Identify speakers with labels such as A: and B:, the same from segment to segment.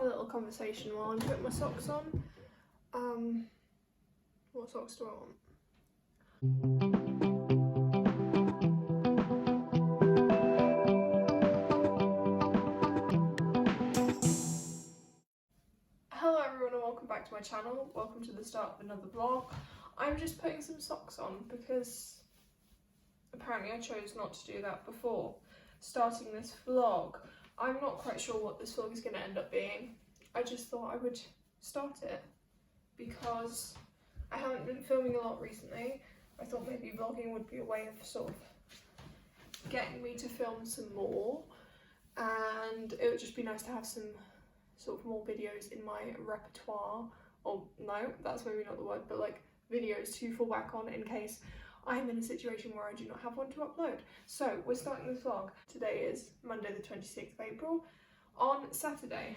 A: have a little conversation while I'm putting my socks on. What socks do I want? Hello everyone and welcome back to my channel. Welcome to the start of another vlog. I'm just putting some socks on because apparently I chose not to do that before starting this vlog. I'm not quite sure what this vlog is going to end up being. I just thought I would start it because I haven't been filming a lot recently. I thought maybe vlogging would be a way of sort of getting me to film some more, and it would just be nice to have some sort of more videos in my repertoire, or no, that's maybe not the word, but like videos to fall back on in case I'm in a situation where I do not have one to upload. So we're starting this vlog. Today is Monday the 26th of April. On Saturday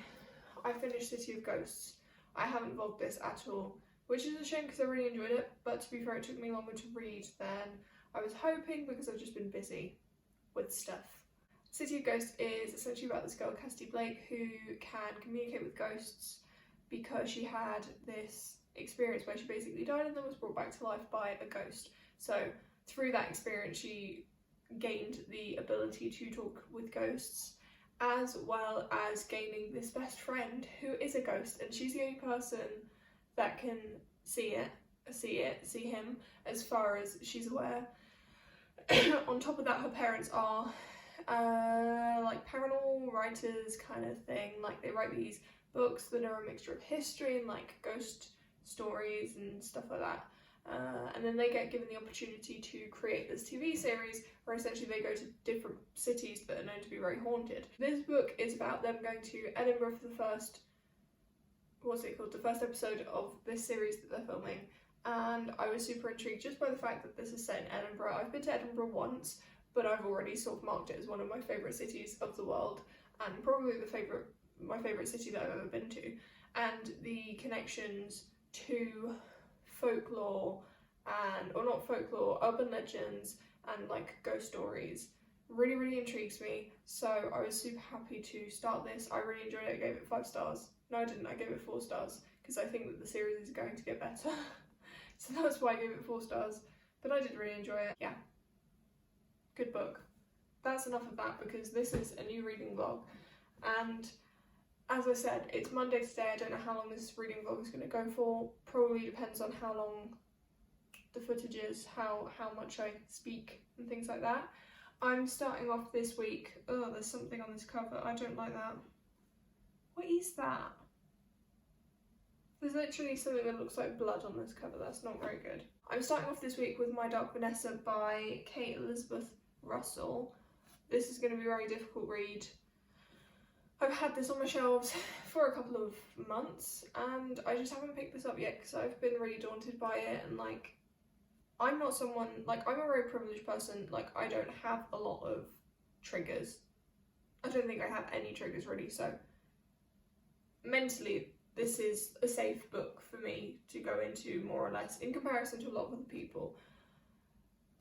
A: I finished City of Ghosts. I haven't vlogged this at all, which is a shame because I really enjoyed it, but to be fair, it took me longer to read than I was hoping because I've just been busy with stuff. City of Ghosts is essentially about this girl, Cassidy Blake, who can communicate with ghosts because she had this experience where she basically died and then was brought back to life by a ghost. So through that experience she gained the ability to talk with ghosts, as well as gaining this best friend who is a ghost, and she's the only person that can see him as far as she's aware. On top of that, her parents are like paranormal writers kind of thing. Like they write these books that are a mixture of history and like ghost stories and stuff like that. And then they get given the opportunity to create this TV series where essentially they go to different cities that are known to be very haunted. This book is about them going to Edinburgh for the first, the first episode of this series that they're filming. And I was super intrigued just by the fact that this is set in Edinburgh. I've been to Edinburgh once, but I've already sort of marked it as one of my favourite cities of the world, and probably my favourite city that I've ever been to. And the connections to folklore or not folklore, urban legends and like ghost stories really intrigues me. So I was super happy to start this. I really enjoyed it. I gave it 5 stars. No, I didn't. I gave it 4 stars because I think that the series is going to get better. So that's why I gave it 4 stars. But I did really enjoy it. Yeah. Good book. That's enough of that because this is a new reading vlog, and as I said, it's Monday today. I don't know how long this reading vlog is going to go for. Probably depends on how long the footage is, how much I speak and things like that. I'm starting off this week. Oh, there's something on this cover. I don't like that. What is that? There's literally something that looks like blood on this cover. That's not very good. I'm starting off this week with my Dark Vanessa by Kate Elizabeth Russell. This is going to be a very difficult read. I've had this on my shelves for a couple of months and I just haven't picked this up yet because I've been really daunted by it, and like I'm not someone, like I'm a very privileged person, like I don't have a lot of triggers. I don't think I have any triggers really, so mentally this is a safe book for me to go into more or less in comparison to a lot of other people,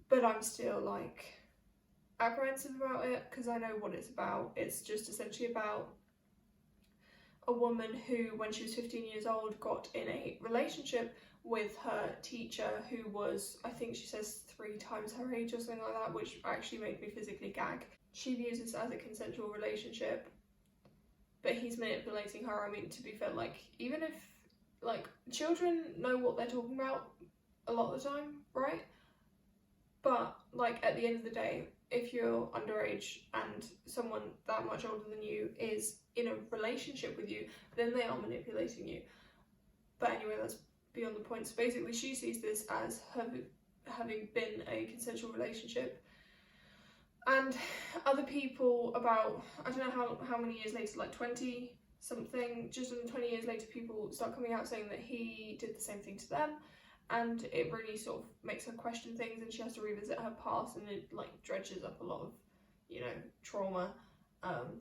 A: but I'm still like apprehensive about it because I know what it's about. It's just essentially about a woman who, when she was 15 years old, got in a relationship with her teacher who was, I think she says 3 times her age or something like that, which actually made me physically gag. She views this as a consensual relationship, but he's manipulating her. I mean, to be fair, like even if like children know what they're talking about a lot of the time, right? But like at the end of the day, if you're underage and someone that much older than you is in a relationship with you, then they are manipulating you. But anyway, that's beyond the point. So basically she sees this as having been a consensual relationship, and other people about, I don't know how many years later, like 20 something, just under 20 years later, people start coming out saying that he did the same thing to them. And it really sort of makes her question things, and she has to revisit her past, and it like dredges up a lot of, you know, trauma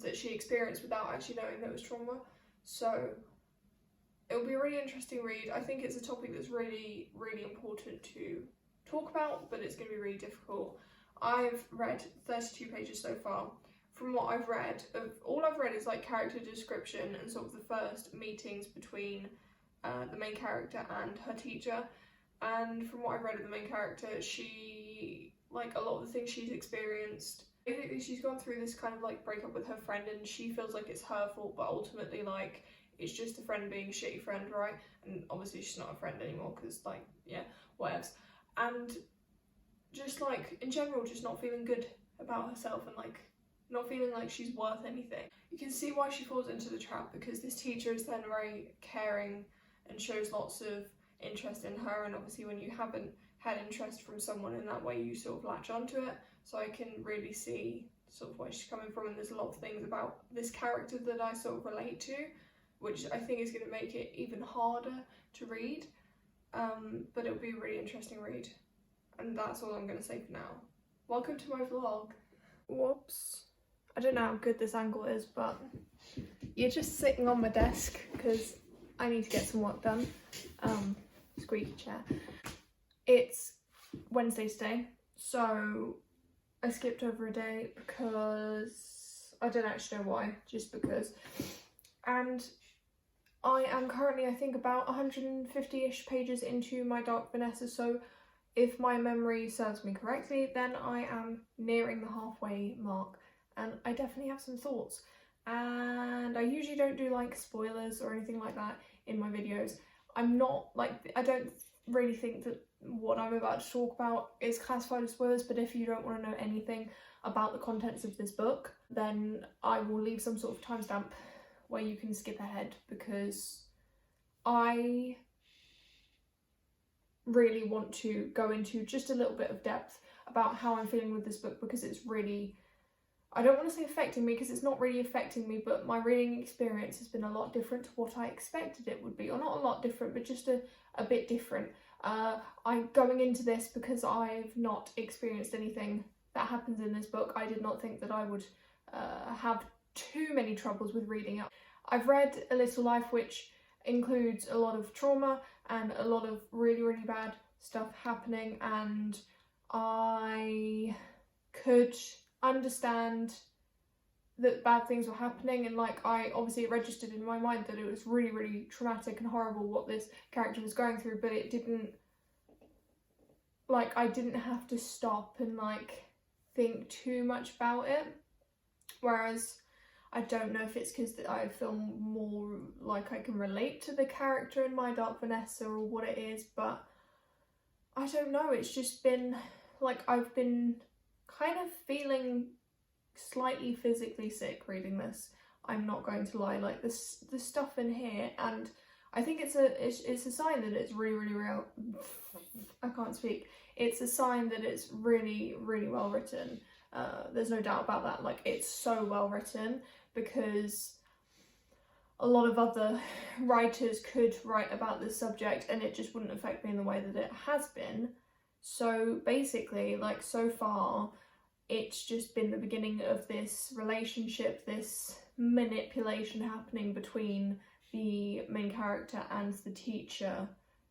A: that she experienced without actually knowing that it was trauma. So it'll be a really interesting read. I think it's a topic that's really important to talk about, but it's going to be really difficult. I've read 32 pages so far. from what I've read, all I've read is like character description and sort of the first meetings between the main character and her teacher. And from what I've read of the main character, she, like, a lot of the things she's experienced, basically she's gone through this kind of like breakup with her friend, and she feels like it's her fault, but ultimately like it's just a friend being a shitty friend, right? And obviously she's not a friend anymore because, like, yeah, whatevs. And just like in general just not feeling good about herself and like not feeling like she's worth anything. You can see why she falls into the trap, because this teacher is then very caring and shows lots of interest in her, and obviously when you haven't had interest from someone in that way, you sort of latch onto it. So I can really see sort of where she's coming from, and there's a lot of things about this character that I sort of relate to, which I think is going to make it even harder to read, but it'll be a really interesting read, and that's all I'm going to say for now. Welcome to my vlog. Whoops. I don't know how good this angle is, but you're just sitting on my desk because I need to get some work done. Squeaky chair. It's Wednesday today, so I skipped over a day because I don't actually know why, just because. And I am currently, I think, about 150-ish pages into my Dark Vanessa, so if my memory serves me correctly, then I am nearing the halfway mark, and I definitely have some thoughts. And I usually don't do like spoilers or anything like that in my videos. I'm not like, I don't really think that what I'm about to talk about is classified as spoilers, but if you don't want to know anything about the contents of this book, then I will leave some sort of timestamp where you can skip ahead, because I really want to go into just a little bit of depth about how I'm feeling with this book, because it's really, I don't want to say affecting me, because it's not really affecting me, but my reading experience has been a lot different to what I expected it would be, or not a lot different, but just a bit different. I'm going into this because I've not experienced anything that happens in this book. I did not think that I would have too many troubles with reading it. I've read A Little Life, which includes a lot of trauma and a lot of really, really bad stuff happening, and I could understand that bad things were happening, and like it registered in my mind that it was really, really traumatic and horrible what this character was going through, but it didn't, like, I didn't have to stop and like think too much about it. Whereas I don't know if it's because I feel more like I can relate to the character in my Dark Vanessa or what it is, but I don't know, it's just been like I've been kind of feeling slightly physically sick reading this. I'm not going to lie, like the stuff in here, and I think it's a sign that it's really, really real. I can't speak. It's a sign that it's really, really well written. There's no doubt about that. Like, it's so well written, because a lot of other writers could write about this subject and it just wouldn't affect me in the way that it has been. So basically, like, so far it's just been the beginning of this relationship, this manipulation happening between the main character and the teacher,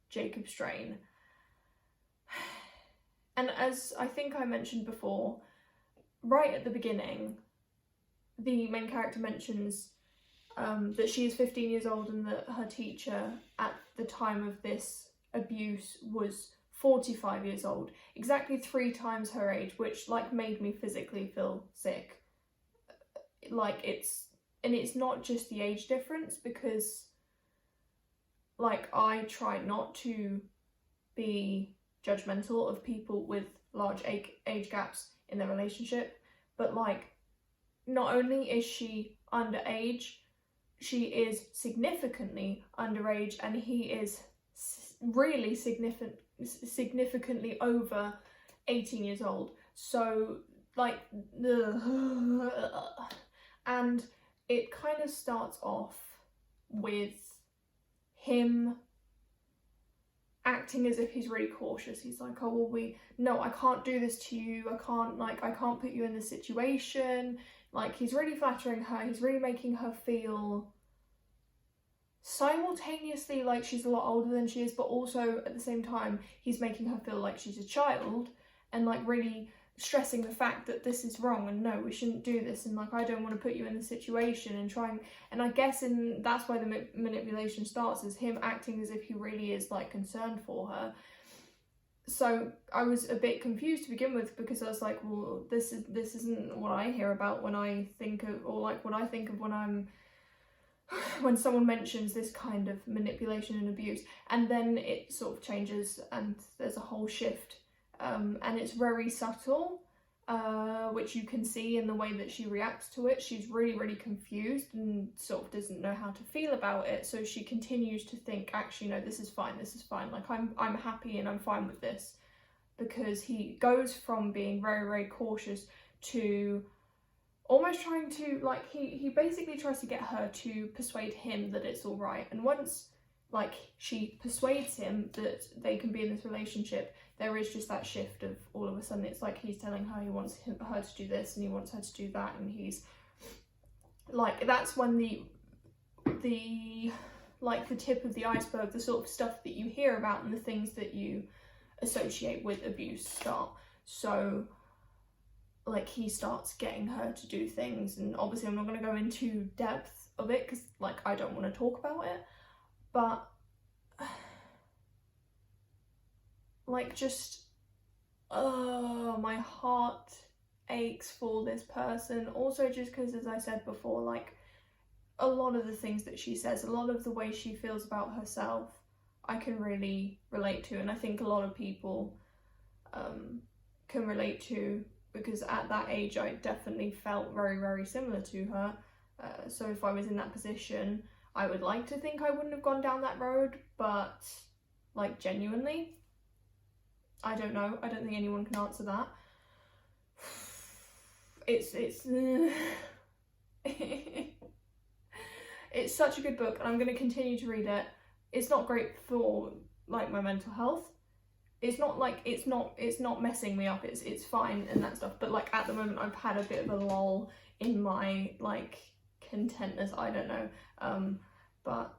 A: Jacob Strain. And as I think I mentioned before, right at the beginning, the main character mentions that she is 15 years old and that her teacher at the time of this abuse was 45 years old, exactly 3 times her age, which like made me physically feel sick. Like, it's not just the age difference, because like I try not to be judgmental of people with large age gaps in their relationship, but like, not only is she underage, she is significantly underage, and he is really significantly over 18 years old. So like, and it kind of starts off with him acting as if he's really cautious. He's like, oh well, no, I can't do this to you, I can't put you in this situation. Like, he's really flattering her, he's really making her feel simultaneously like she's a lot older than she is, but also at the same time he's making her feel like she's a child, and like really stressing the fact that this is wrong and no, we shouldn't do this, and like I don't want to put you in the situation, and trying, and I guess that's why the manipulation starts, is him acting as if he really is like concerned for her. So I was a bit confused to begin with, because I was like, well, this isn't what I hear about when I think of, or like what I think of when someone mentions this kind of manipulation and abuse. And then it sort of changes and there's a whole shift, and it's very subtle, which you can see in the way that she reacts to it. She's really, really confused and sort of doesn't know how to feel about it. So she continues to think, actually, no, this is fine. Like I'm happy and I'm fine with this, because he goes from being very, very cautious to almost trying to, like, he basically tries to get her to persuade him that it's all right. And once, like, she persuades him that they can be in this relationship, there is just that shift of all of a sudden it's like he's telling her he wants her to do this and he wants her to do that, and he's like, that's when the like the tip of the iceberg, the sort of stuff that you hear about and the things that you associate with abuse start. So like he starts getting her to do things, and obviously I'm not going to go into depth of it because like I don't want to talk about it, but like just my heart aches for this person. Also just because, as I said before, like a lot of the things that she says, a lot of the way she feels about herself, I can really relate to, and I think a lot of people can relate to, because at that age I definitely felt very, very similar to her. So if I was in that position, I would like to think I wouldn't have gone down that road, but like genuinely, I don't know. I don't think anyone can answer that. It's it's such a good book, and I'm going to continue to read it. It's not great for like my mental health. It's not like it's not messing me up. It's fine and that stuff. But like at the moment, I've had a bit of a lull in my like contentness. I don't know. But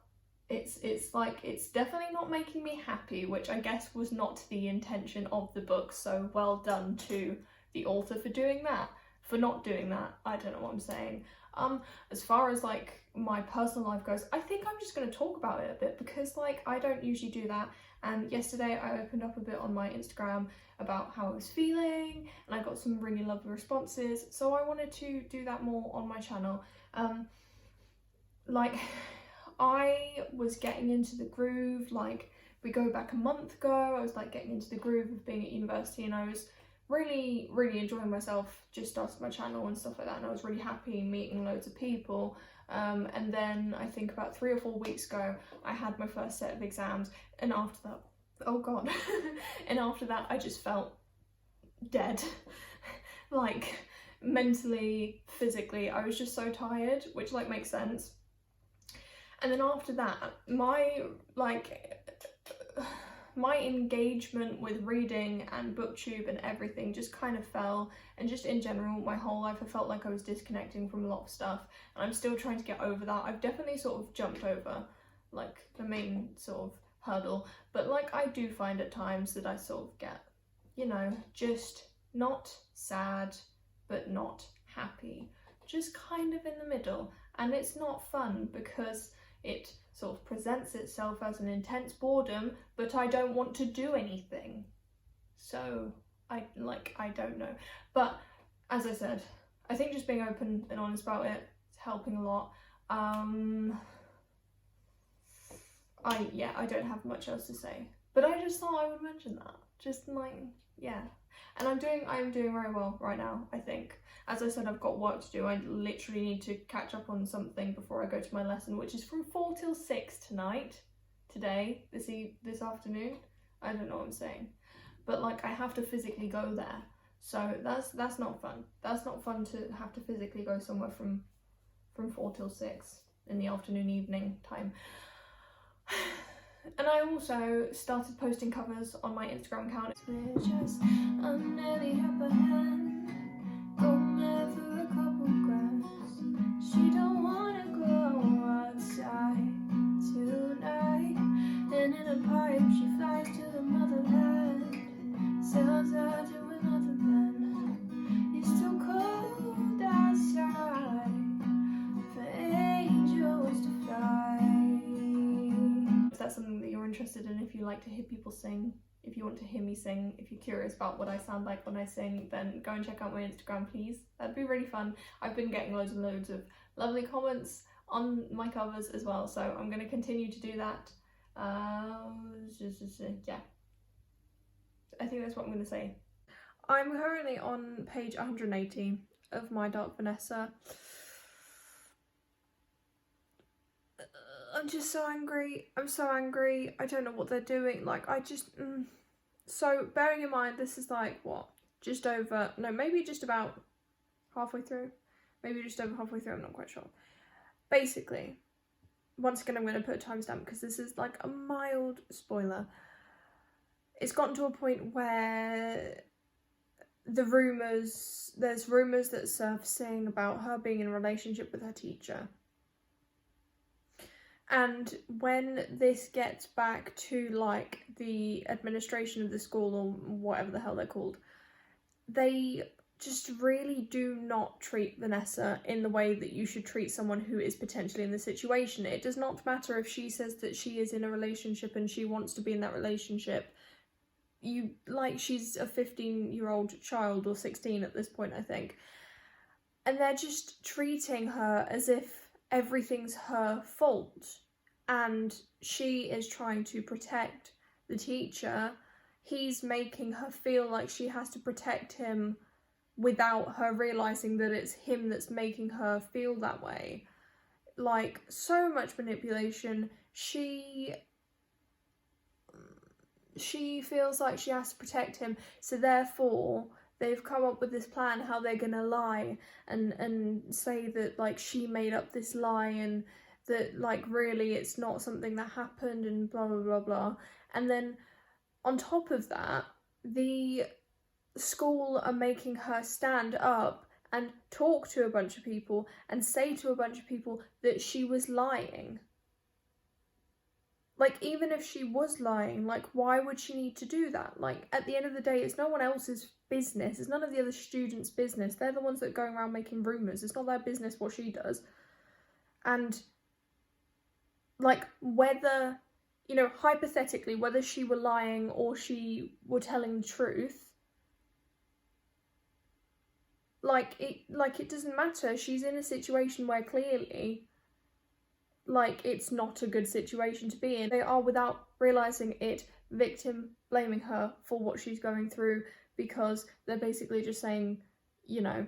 A: it's like it's definitely not making me happy, which I guess was not the intention of the book. So well done to the author for doing that. For not doing that, I don't know what I'm saying. As far as like my personal life goes, I think I'm just going to talk about it a bit, because like I don't usually do that. And yesterday I opened up a bit on my Instagram about how I was feeling, and I got some really lovely responses, so I wanted to do that more on my channel. Like I was getting into the groove, like we go back a month ago, I was like getting into the groove of being at university, and I was really, really enjoying myself, just started my channel and stuff like that, and I was really happy meeting loads of people. And then I think about 3 or 4 weeks ago, I had my first set of exams, and after that, oh god, and after that I just felt dead. Like mentally, physically, I was just so tired, which like makes sense. And then after that, my engagement with reading and booktube and everything just kind of fell, and just in general my whole life I felt like I was disconnecting from a lot of stuff, and I'm still trying to get over that. I've definitely sort of jumped over like the main sort of hurdle, but like I do find at times that I sort of get, you know, just not sad but not happy, just kind of in the middle, and it's not fun because it sort of presents itself as an intense boredom, but I don't want to do anything. So I don't know. But as I said, I think just being open and honest about it is helping a lot. I don't have much else to say, but I just thought I would mention that. Just like, yeah. And I'm doing very well right now, I think. As I said, I've got work to do. I literally need to catch up on something before I go to my lesson, which is from 4 till 6 tonight, today, this afternoon. I don't know what I'm saying, but like I have to physically go there, so that's not fun. That's not fun to have to physically go somewhere from 4 till 6 in the afternoon, evening time. And I also started posting covers on my Instagram account. Just under the upper hand, going there for a couple grams. She don't wanna go outside tonight, and in a pipe she flies to the motherland, sells out to another man. that's something that you're interested in, if you like to hear people sing, if you want to hear me sing, if you're curious about what I sound like when I sing, then go and check out my Instagram, please. That'd be really fun. I've been getting loads and loads of lovely comments on my covers as well, so I'm going to continue to do that. Yeah, I think that's what I'm going to say. I'm currently on page 180 of my Dark Vanessa. I'm just so angry. I'm so angry. I don't know what they're doing. Like, I just... So, bearing in mind, this is like, what? Just over... No, maybe just about halfway through. Maybe just over halfway through. I'm not quite sure. Basically, once again, I'm going to put a timestamp because this is like a mild spoiler. It's gotten to a point where there's rumours that surfacing about her being in a relationship with her teacher. And when this gets back to like the administration of the school or whatever the hell they're called, they just really do not treat Vanessa in the way that you should treat someone who is potentially in the situation. It does not matter if she says that she is in a relationship and she wants to be in that relationship. She's a 15-year-old child, or 16 at this point, I think. And they're just treating her as if everything's her fault, and she is trying to protect the teacher. He's making her feel like she has to protect him without her realising that it's him that's making her feel that way. Like, so much manipulation. She feels like she has to protect him, so therefore they've come up with this plan how they're gonna lie and say that like she made up this lie and that like really it's not something that happened and blah blah blah blah. And then on top of that, the school are making her stand up and talk to a bunch of people and say to a bunch of people that she was lying. Like, even if she was lying, like, why would she need to do that? Like, at the end of the day, it's no one else's business. It's none of the other students' business. They're the ones that are going around making rumours. It's not their business what she does. And, like, whether, you know, hypothetically, whether she were lying or she were telling the truth, it doesn't matter. She's in a situation where clearly, like, it's not a good situation to be in. They are, without realising it, victim blaming her for what she's going through, because they're basically just saying, you know,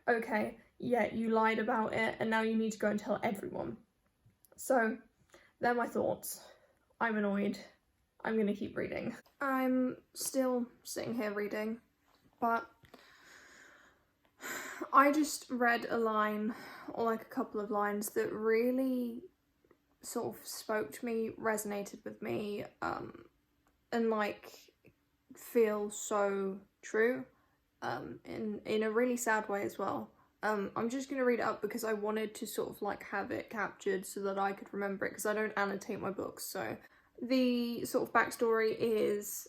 A: okay, yeah, you lied about it and now you need to go and tell everyone. So, they're my thoughts. I'm annoyed. I'm gonna keep reading. I'm still sitting here reading, but I just read a line, or like a couple of lines, that really sort of spoke to me, resonated with me, and like feel so true, in a really sad way as well. I'm just going to read it up because I wanted to sort of like have it captured so that I could remember it, because I don't annotate my books. So the sort of backstory is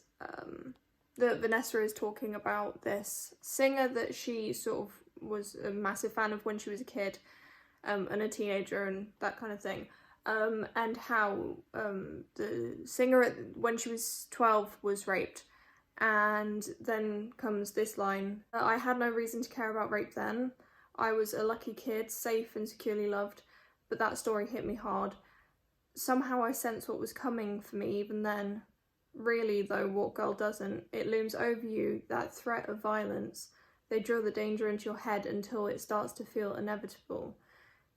A: that Vanessa is talking about this singer that she sort of was a massive fan of when she was a kid, and a teenager and that kind of thing, and how the singer when she was 12 was raped. And then comes this line: I had no reason to care about rape then. I was a lucky kid, safe and securely loved, but that story hit me hard. Somehow I sensed what was coming for me even then. Really though, what girl doesn't? It looms over you, that threat of violence. They drill the danger into your head until it starts to feel inevitable.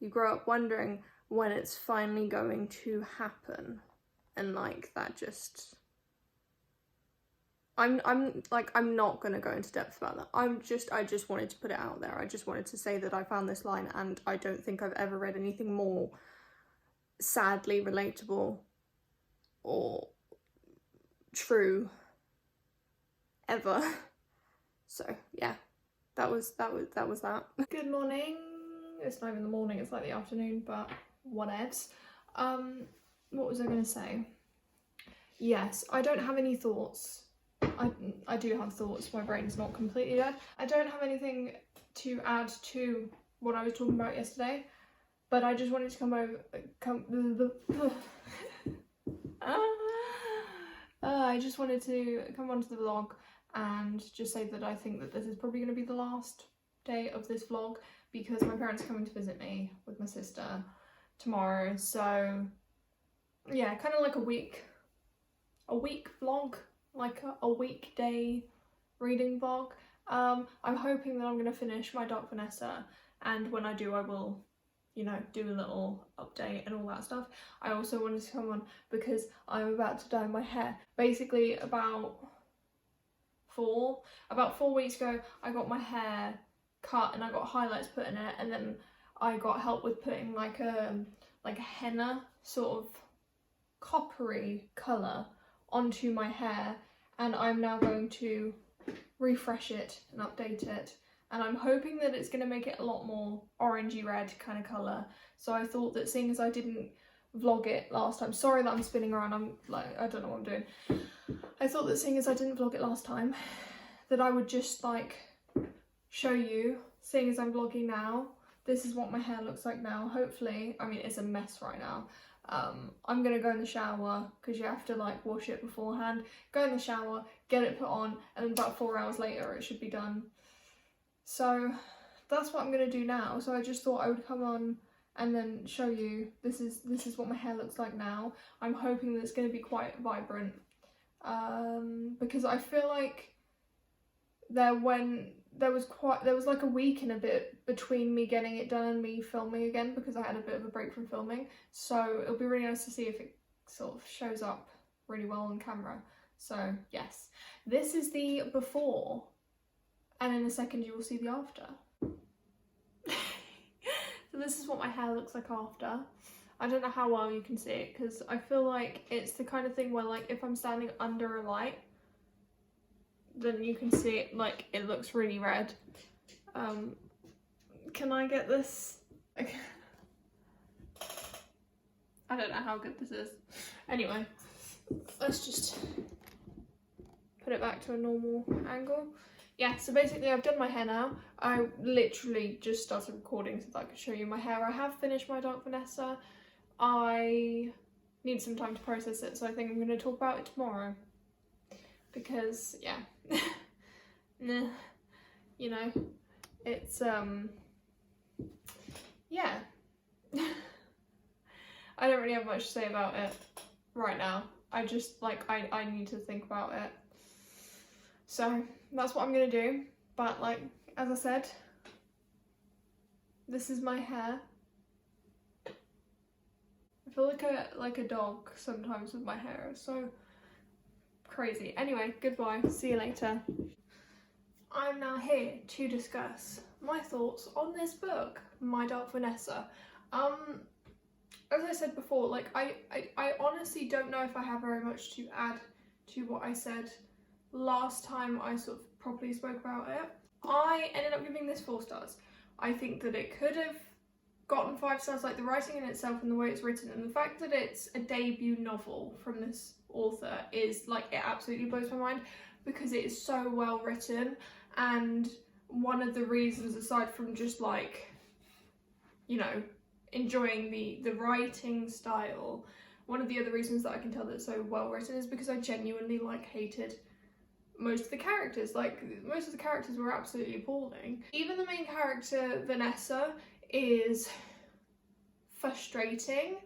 A: You grow up wondering when it's finally going to happen. And like, that just... I'm not gonna go into depth about that. I just wanted to put it out there. I just wanted to say that I found this line, and I don't think I've ever read anything more sadly relatable or true ever. So yeah, that was that. Good morning. It's not even the morning, it's like the afternoon, but whatevs. What was I gonna say? Yes, I don't have any thoughts. I do have thoughts, my brain's not completely dead. I don't have anything to add to what I was talking about yesterday, but I just wanted to I just wanted to come onto the vlog and just say that I think that this is probably going to be the last day of this vlog because my parents are coming to visit me with my sister tomorrow. So yeah, kind of like a week vlog, like a weekday reading vlog. I'm hoping that I'm going to finish my Dark Vanessa, and when I do I will, you know, do a little update and all that stuff. I also wanted to come on because I'm about to dye my hair. Basically about 4 weeks ago I got my hair cut and I got highlights put in it, and then I got help with putting like a henna sort of coppery colour onto my hair, and I'm now going to refresh it and update it, and I'm hoping that it's going to make it a lot more orangey red kind of colour. So I thought that seeing as I didn't vlog it last time, sorry that I'm spinning around, I'm like, I don't know what I'm doing. I thought that seeing as I didn't vlog it last time, that I would just like show you, seeing as I'm vlogging now, this is what my hair looks like now. Hopefully, I mean it's a mess right now. I'm gonna go in the shower because you have to like wash it beforehand. Go in the shower, get it put on, and then about 4 hours later it should be done. So that's what I'm gonna do now. So I just thought I would come on and then show you this is what my hair looks like now. I'm hoping that it's gonna be quite vibrant because I feel like there was like a week and a bit between me getting it done and me filming again because I had a bit of a break from filming. So it'll be really nice to see if it sort of shows up really well on camera. So yes, this is the before, and in a second you will see the after. So this is what my hair looks like after. I don't know how well you can see it because I feel like it's the kind of thing where like if I'm standing under a light, then you can see it, like it looks really red. Can I get this? Okay. I don't know how good this is. Anyway, let's just put it back to a normal angle. Yeah, so basically I've done my hair now. I literally just started recording so that I could show you my hair. I have finished my Dark Vanessa. I need some time to process it, so I think I'm going to talk about it tomorrow. Because, yeah, nah, you know, it's, yeah, I don't really have much to say about it right now. I just, like, I need to think about it. So, that's what I'm gonna do. But, like, as I said, this is my hair. I feel like a dog sometimes with my hair, so crazy. Anyway, goodbye, see you later. I'm now here to discuss my thoughts on this book, My Dark Vanessa. As I said before, like I honestly don't know if I have very much to add to what I said last time I sort of properly spoke about it. I ended up giving this 4 stars. I think that it could have gotten 5 stars, like the writing in itself and the way it's written, and the fact that it's a debut novel from this author is like, it absolutely blows my mind because it is so well written. And one of the reasons, aside from just like, you know, enjoying the writing style, one of the other reasons that I can tell that it's so well written is because I genuinely like hated most of the characters. Like, most of the characters were absolutely appalling. Even the main character, Vanessa, is frustrating,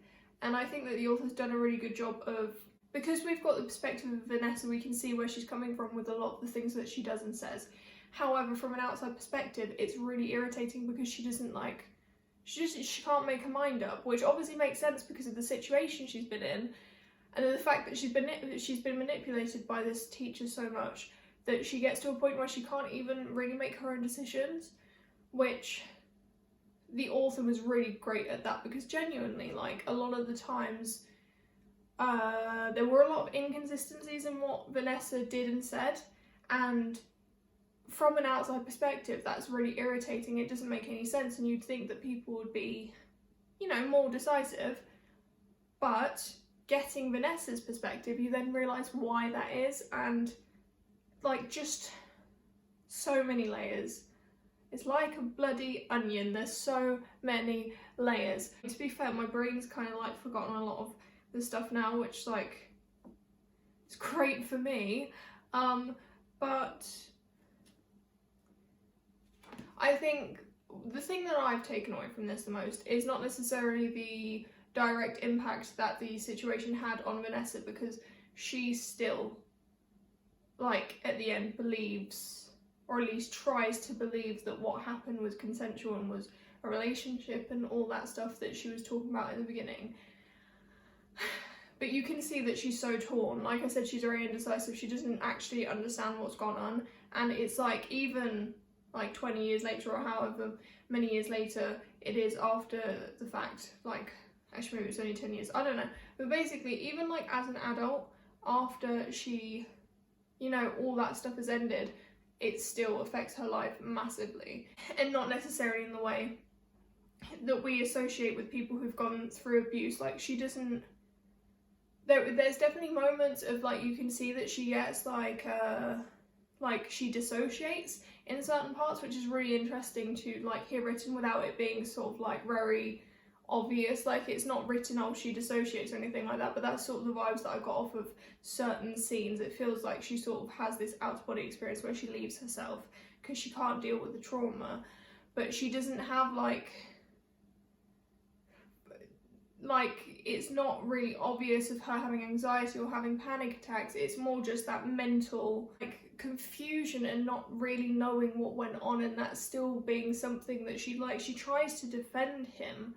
A: and I think that the author's done a really good job of, because we've got the perspective of Vanessa, we can see where she's coming from with a lot of the things that she does and says. However, from an outside perspective, it's really irritating because she doesn't like, she can't make her mind up, which obviously makes sense because of the situation she's been in, and the fact that she's been manipulated by this teacher so much that she gets to a point where she can't even really make her own decisions, which the author was really great at that, because genuinely, like, a lot of the times there were a lot of inconsistencies in what Vanessa did and said, and from an outside perspective that's really irritating. It doesn't make any sense, and you'd think that people would be, you know, more decisive, but getting Vanessa's perspective, you then realise why that is, and like, just so many layers. It's like a bloody onion, there's so many layers. To be fair, my brain's kind of like forgotten a lot of the stuff now, which, like, it's great for me. But I think the thing that I've taken away from this the most is not necessarily the direct impact that the situation had on Vanessa, because she still, like, at the end believes, or at least tries to believe, that what happened was consensual and was a relationship and all that stuff that she was talking about in the beginning. But you can see that she's so torn. Like I said, she's very indecisive. She doesn't actually understand what's gone on. And it's like, even like 20 years later, or however many years later it is after the fact, like, actually maybe it's only 10 years, I don't know. But basically, even like as an adult, after she, you know, all that stuff has ended, it still affects her life massively. And not necessarily in the way that we associate with people who've gone through abuse. Like, she doesn't, there's definitely moments of, like, you can see that she gets like she dissociates in certain parts, which is really interesting to like hear written without it being sort of like very obvious. Like, it's not written, oh, she dissociates or anything like that, but that's sort of the vibes that I got off of certain scenes. It feels like she sort of has this out-of-body experience where she leaves herself because she can't deal with the trauma, but she doesn't have like it's not really obvious of her having anxiety or having panic attacks. It's more just that mental like confusion and not really knowing what went on, and that still being something that she tries to defend him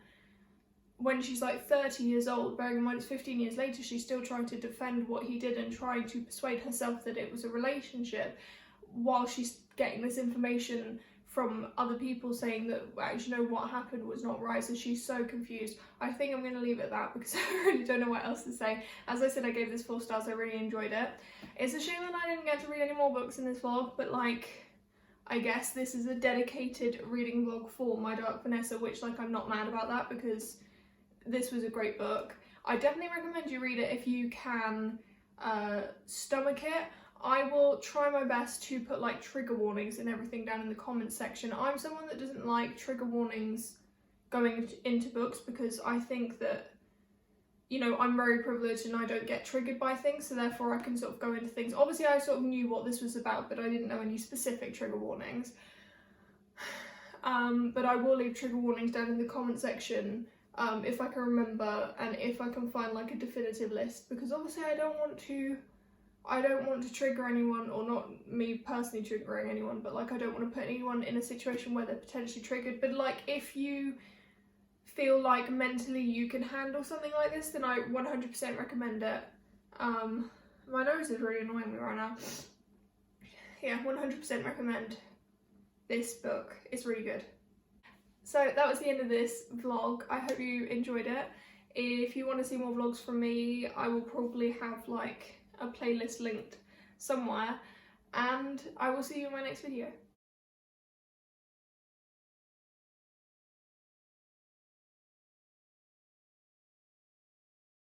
A: when she's like 30 years old. Bearing in mind it's 15 years later, she's still trying to defend what he did and trying to persuade herself that it was a relationship, while she's getting this information from other people saying that actually, no, what happened was not right. So she's so confused. I think I'm going to leave it at that because I really don't know what else to say. As I said, I gave this 4 stars. I really enjoyed it. It's a shame that I didn't get to read any more books in this vlog, but like, I guess this is a dedicated reading vlog for my Dark Vanessa, which, like, I'm not mad about that because this was a great book. I definitely recommend you read it if you can stomach it. I will try my best to put like trigger warnings and everything down in the comments section. I'm someone that doesn't like trigger warnings going into books because I think that, you know, I'm very privileged and I don't get triggered by things, so therefore I can sort of go into things. Obviously I sort of knew what this was about, but I didn't know any specific trigger warnings. But I will leave trigger warnings down in the comment section if I can remember, and if I can find like a definitive list, because obviously I don't want to trigger anyone, or not me personally triggering anyone, but like I don't want to put anyone in a situation where they're potentially triggered. But like, if you feel like mentally you can handle something like this, then I 100% recommend it. My nose is really annoying me right now. Yeah, 100% recommend this book. It's really good. So that was the end of this vlog. I hope you enjoyed it. If you want to see more vlogs from me, I will probably have like a playlist linked somewhere, and I will see you in my next video.